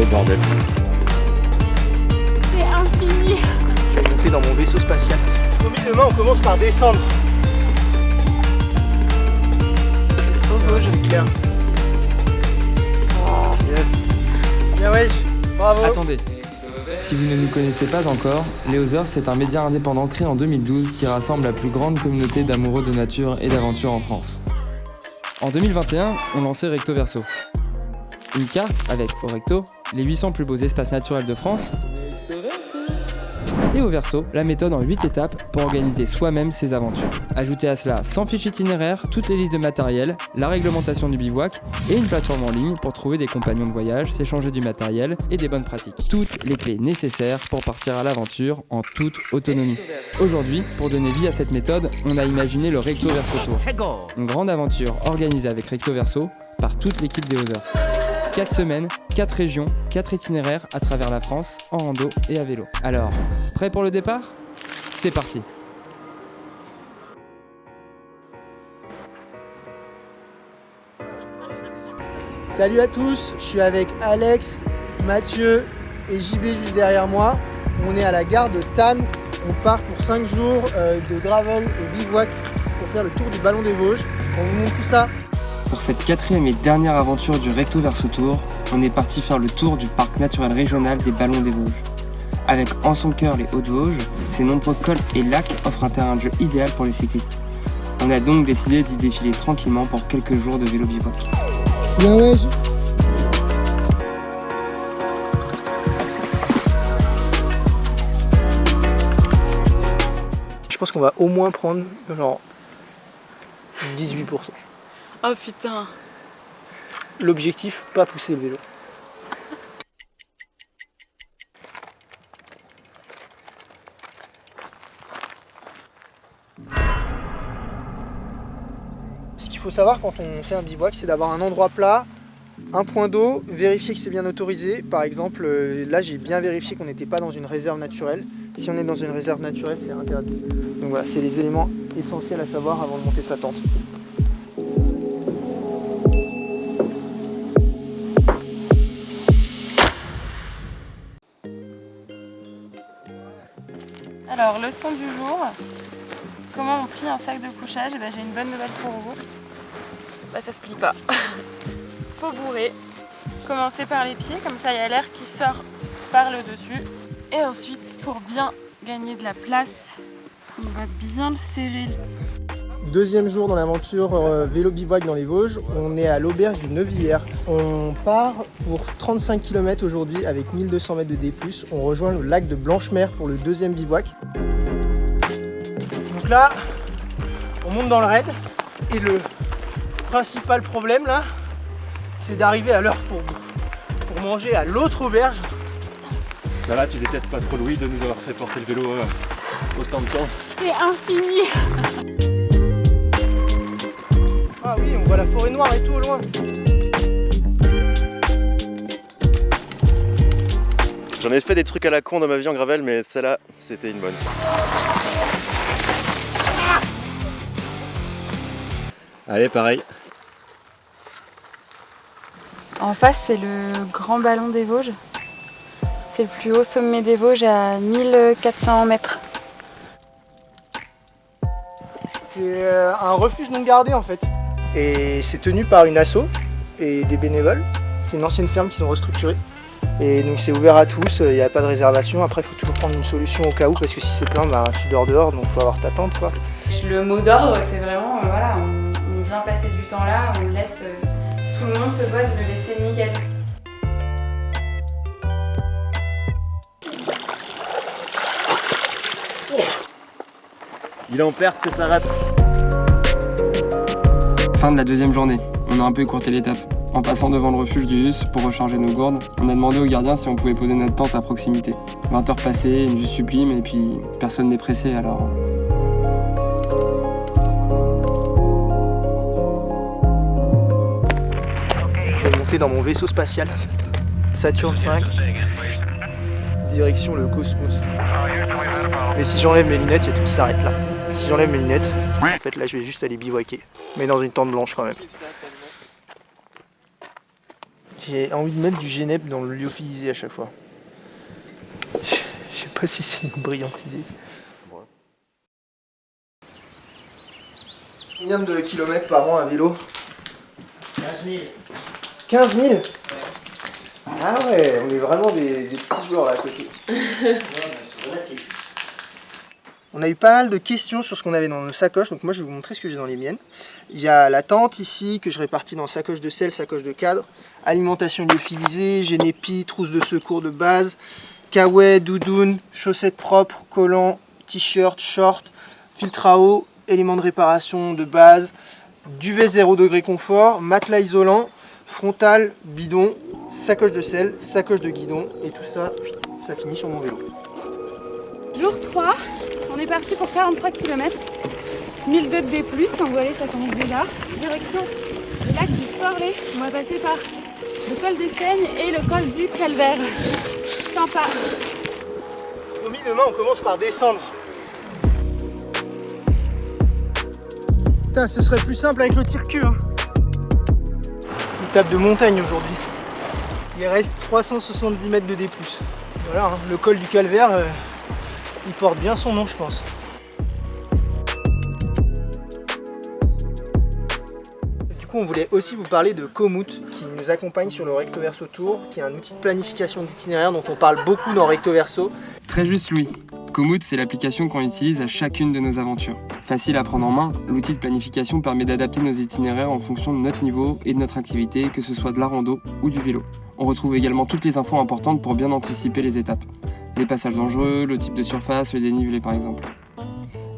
bordel. C'est infini. Je vais monter dans mon vaisseau spatial. Promis, demain on commence par descendre. Au Vosges. C'est clair. Oh, yes. Bien wesh, bravo. Attendez, si vous ne nous connaissez pas encore, Les Others, c'est un média indépendant créé en 2012 qui rassemble la plus grande communauté d'amoureux de nature et d'aventure en France. En 2021, on lançait Recto Verso. Une carte avec, au recto, les 800 plus beaux espaces naturels de France, et au verso, la méthode en 8 étapes pour organiser soi-même ses aventures. Ajoutez à cela 100 fiches itinéraires, toutes les listes de matériel, la réglementation du bivouac et une plateforme en ligne pour trouver des compagnons de voyage, s'échanger du matériel et des bonnes pratiques. Toutes les clés nécessaires pour partir à l'aventure en toute autonomie. Aujourd'hui, pour donner vie à cette méthode, on a imaginé le Recto Verso Tour. Une grande aventure organisée avec Recto Verso par toute l'équipe des Others. 4 semaines, 4 régions, 4 itinéraires à travers la France, en rando et à vélo. Alors, prêt pour le départ ? C'est parti. Salut à tous, je suis avec Alex, Mathieu et JB juste derrière moi. On est à la gare de Thann. On part pour 5 jours de gravel et bivouac pour faire le tour du Ballon des Vosges. On vous montre tout ça. Pour cette 4e et dernière aventure du Recto Verso Tour, on est parti faire le tour du parc naturel régional des Ballons des Vosges. Avec en son cœur les Hauts-de-Vosges, ses nombreux cols et lacs offrent un terrain de jeu idéal pour les cyclistes. On a donc décidé d'y défiler tranquillement pour quelques jours de vélo bivouac. Bien ouais. Je pense qu'on va au moins prendre genre 18%. Oh putain. L'objectif, pas pousser le vélo. Ce qu'il faut savoir quand on fait un bivouac, c'est d'avoir un endroit plat, un point d'eau, vérifier que c'est bien autorisé. Par exemple, là j'ai bien vérifié qu'on n'était pas dans une réserve naturelle. Si on est dans une réserve naturelle, c'est interdit. Donc voilà, c'est les éléments essentiels à savoir avant de monter sa tente. Alors, leçon du jour. Comment on plie un sac de couchage? J'ai une bonne nouvelle pour vous. Ça se plie pas. Faut bourrer. Commencer par les pieds, comme ça il y a l'air qui sort par le dessus. Et ensuite, pour bien gagner de la place, on va bien le serrer. Deuxième jour dans l'aventure vélo bivouac dans les Vosges, on est à l'auberge du Neuvillers. On part pour 35 km aujourd'hui avec 1200 mètres de D+. On rejoint le lac de Blanchemer pour le deuxième bivouac. Donc là, on monte dans le raid et le principal problème là, c'est d'arriver à l'heure pour manger à l'autre auberge. Ça va, tu détestes pas trop Louis de nous avoir fait porter le vélo autant de temps? C'est infini. Ah oui, on voit la forêt noire et tout au loin. J'en ai fait des trucs à la con dans ma vie en gravel, mais celle-là, c'était une bonne. Allez, pareil. En face, c'est le Grand Ballon des Vosges. C'est le plus haut sommet des Vosges à 1400 mètres. C'est un refuge non gardé en fait. Et c'est tenu par une asso et des bénévoles. C'est une ancienne ferme qui sont restructurées. Et donc c'est ouvert à tous, il n'y a pas de réservation. Après il faut toujours prendre une solution au cas où parce que si c'est plein, tu dors dehors, donc il faut avoir ta tente quoi. Le mot d'ordre, c'est vraiment, voilà, on vient passer du temps là, on laisse, tout le monde se doit de le laisser nickel. Il est en Perse, c'est sa rate. Fin de la deuxième journée, on a un peu écourté l'étape. En passant devant le refuge du Hus pour recharger nos gourdes, on a demandé au gardien si on pouvait poser notre tente à proximité. 20 heures passées, une vue sublime et puis personne n'est pressé alors... Je vais monter dans mon vaisseau spatial Saturne 5, direction le cosmos. Mais si j'enlève mes lunettes, il y a tout qui s'arrête là. Si j'enlève mes lunettes, en fait là je vais juste aller bivouaquer, mais dans une tente blanche quand même. J'ai envie de mettre du Génep dans le lyophilisé à chaque fois. Je sais pas si c'est une brillante idée. Combien de kilomètres par an à vélo? 15 000. 15 000 ouais. Ah ouais, on est vraiment des petits joueurs là à côté. C'est relatif. On a eu pas mal de questions sur ce qu'on avait dans nos sacoches, donc moi je vais vous montrer ce que j'ai dans les miennes. Il y a la tente ici que je répartis dans sacoche de selle, sacoche de cadre, alimentation lyophilisée, génépi, trousse de secours de base, kawaii, doudoune, chaussettes propres, collants, t-shirt, short, filtre à eau, éléments de réparation de base, duvet 0 degré confort, matelas isolant, frontal, bidon, sacoche de selle, sacoche de guidon et tout ça, ça finit sur mon vélo. Jour 3, on est parti pour 43 km, 1002 de D+, comme vous voyez ça commence déjà. Direction le lac du Forlet, on va passer par le col des Seignes et le col du Calvaire. Sympa. Promis, demain on commence par descendre. Putain, ce serait plus simple avec le tire-cul. Hein. Une étape de montagne aujourd'hui. Il reste 370 mètres de D+. Voilà, hein, le col du Calvaire, il porte bien son nom, je pense. Du coup, on voulait aussi vous parler de Komoot, qui nous accompagne sur le Recto Verso Tour, qui est un outil de planification d'itinéraire dont on parle beaucoup dans Recto Verso. Très juste, Louis. Komoot, c'est l'application qu'on utilise à chacune de nos aventures. Facile à prendre en main, l'outil de planification permet d'adapter nos itinéraires en fonction de notre niveau et de notre activité, que ce soit de la rando ou du vélo. On retrouve également toutes les infos importantes pour bien anticiper les étapes. Les passages dangereux, le type de surface, le dénivelé par exemple.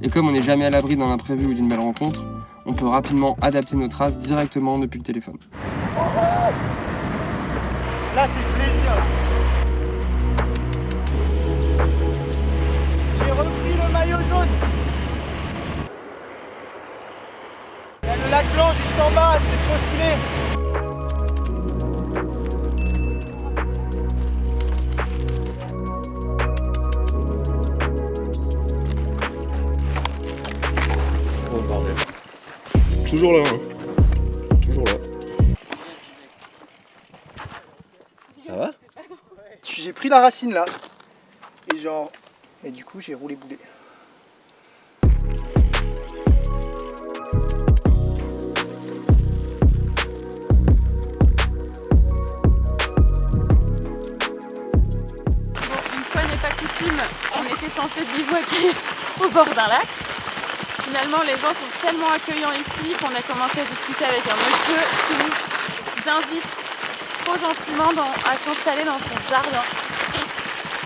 Et comme on n'est jamais à l'abri d'un imprévu ou d'une belle rencontre, on peut rapidement adapter nos traces directement depuis le téléphone. Là, c'est le plaisir. Là. J'ai repris le maillot jaune. Il y a le lac blanc juste en bas, c'est trop stylé. Oh bordel. Toujours là, hein. Toujours là. Ça va? J'ai pris la racine là. Et genre. Et du coup j'ai roulé boulet. Une fois n'est pas coutume, on était censé bivouaquer au bord d'un lac. Finalement, les gens sont tellement accueillants ici qu'on a commencé à discuter avec un monsieur qui nous invite trop gentiment à s'installer dans son jardin.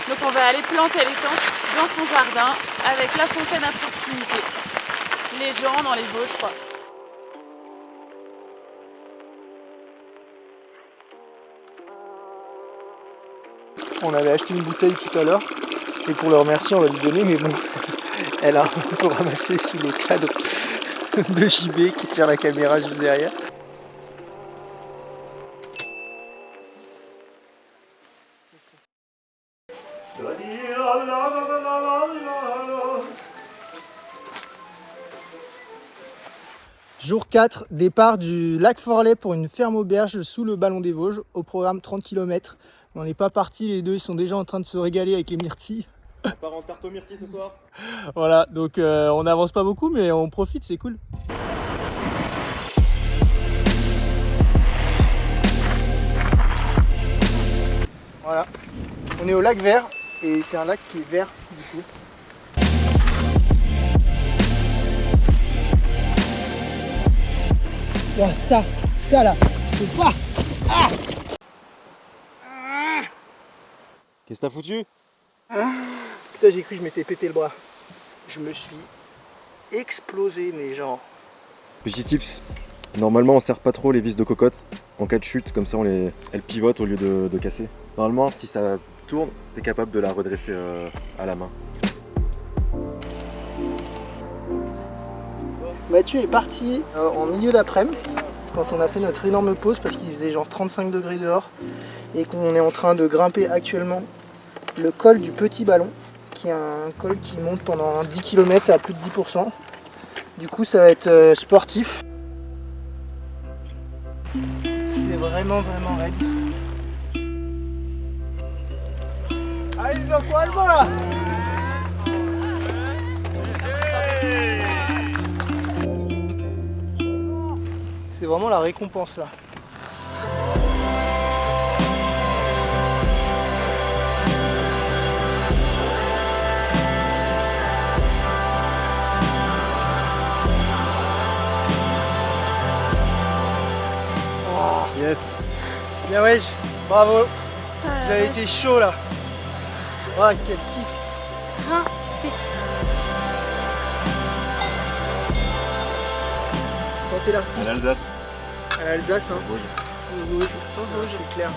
Donc on va aller planter les tentes dans son jardin avec la fontaine à proximité. Les gens dans les Vosges, quoi. On avait acheté une bouteille tout à l'heure. Et pour le remercier, on va lui donner, mais bon. Elle a un peu ramassé sous le cadre de JB qui tire la caméra juste derrière. Jour 4, départ du lac Forlet pour une ferme auberge sous le Ballon des Vosges, au programme 30 km. On n'est pas partis, les deux ils sont déjà en train de se régaler avec les myrtilles. On part en tarte aux myrtilles ce soir. Voilà, donc on n'avance pas beaucoup mais on profite, c'est cool. Voilà, on est au lac vert et c'est un lac qui est vert du coup. Oh, ça là, je peux pas. Ah Qu'est-ce que t'as foutu? Putain, j'ai cru que je m'étais pété le bras. Je me suis explosé, mais genre. Petit tips, normalement on serre pas trop les vis de cocotte en cas de chute, comme ça elles pivotent au lieu de casser. Normalement si ça tourne, t'es capable de la redresser à la main. Mathieu est parti en milieu d'après-midi, quand on a fait notre énorme pause parce qu'il faisait genre 35 degrés dehors et qu'on est en train de grimper actuellement le col du Petit Ballon, qui est un col qui monte pendant 10 km à plus de 10%. Du coup ça va être sportif. C'est vraiment raide. Allez, les encouragements là. C'est vraiment la récompense là. Yes. Bien wesh, bravo. Ah, Vous avez été chaud là. Oh quel kiff. rincé. Sentez l'artiste. L'Alsace. À l'Alsace, hein. Vosges. Au Vosges. C'est clair.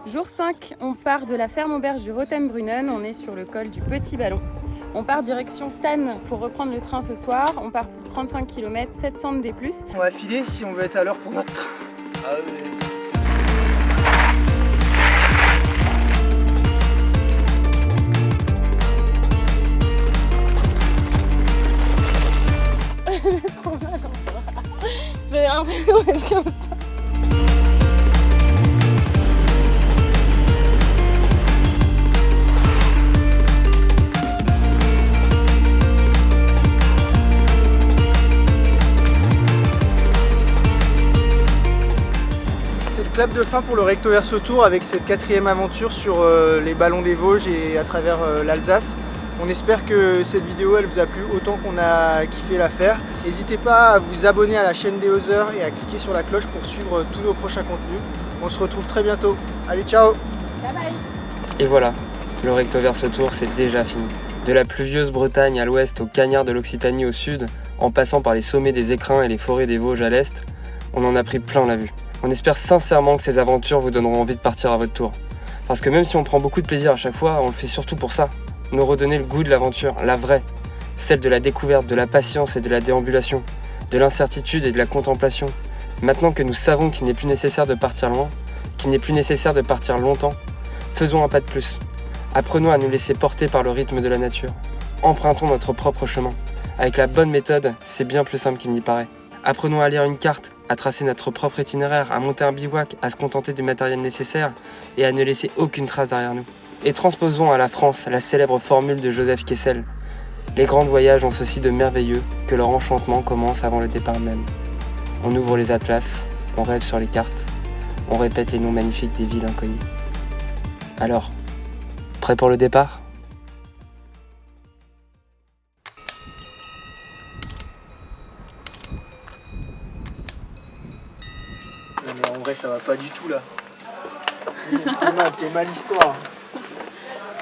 Jour 5, on part de la ferme auberge du Rotenbrunnen, on est sur le col du Petit Ballon. On part direction Thann pour reprendre le train ce soir, on part pour 35 km, 700 de D+. On va filer si on veut être à l'heure pour notre train. J'avais l'impression d'être comme ça. C'est le clap de fin pour le Recto Verso Tour avec cette 4e aventure sur les ballons des Vosges et à travers l'Alsace. On espère que cette vidéo elle vous a plu autant qu'on a kiffé la faire. N'hésitez pas à vous abonner à la chaîne des Others et à cliquer sur la cloche pour suivre tous nos prochains contenus. On se retrouve très bientôt. Allez, ciao! Bye bye. Et voilà, le Recto Verso Tour c'est déjà fini. De la pluvieuse Bretagne à l'ouest au cagnard de l'Occitanie au sud, en passant par les sommets des Écrins et les forêts des Vosges à l'est, on en a pris plein la vue. On espère sincèrement que ces aventures vous donneront envie de partir à votre tour. Parce que même si on prend beaucoup de plaisir à chaque fois, on le fait surtout pour ça. Nous redonner le goût de l'aventure, la vraie. Celle de la découverte, de la patience et de la déambulation. De l'incertitude et de la contemplation. Maintenant que nous savons qu'il n'est plus nécessaire de partir loin, qu'il n'est plus nécessaire de partir longtemps, faisons un pas de plus. Apprenons à nous laisser porter par le rythme de la nature. Empruntons notre propre chemin. Avec la bonne méthode, c'est bien plus simple qu'il n'y paraît. Apprenons à lire une carte, à tracer notre propre itinéraire, à monter un bivouac, à se contenter du matériel nécessaire et à ne laisser aucune trace derrière nous. Et transposons à la France la célèbre formule de Joseph Kessel. Les grands voyages ont ceci de merveilleux que leur enchantement commence avant le départ même. On ouvre les atlas, on rêve sur les cartes, on répète les noms magnifiques des villes inconnues. Alors, prêt pour le départ ? Mais en vrai ça va pas du tout là. T'es mal histoire.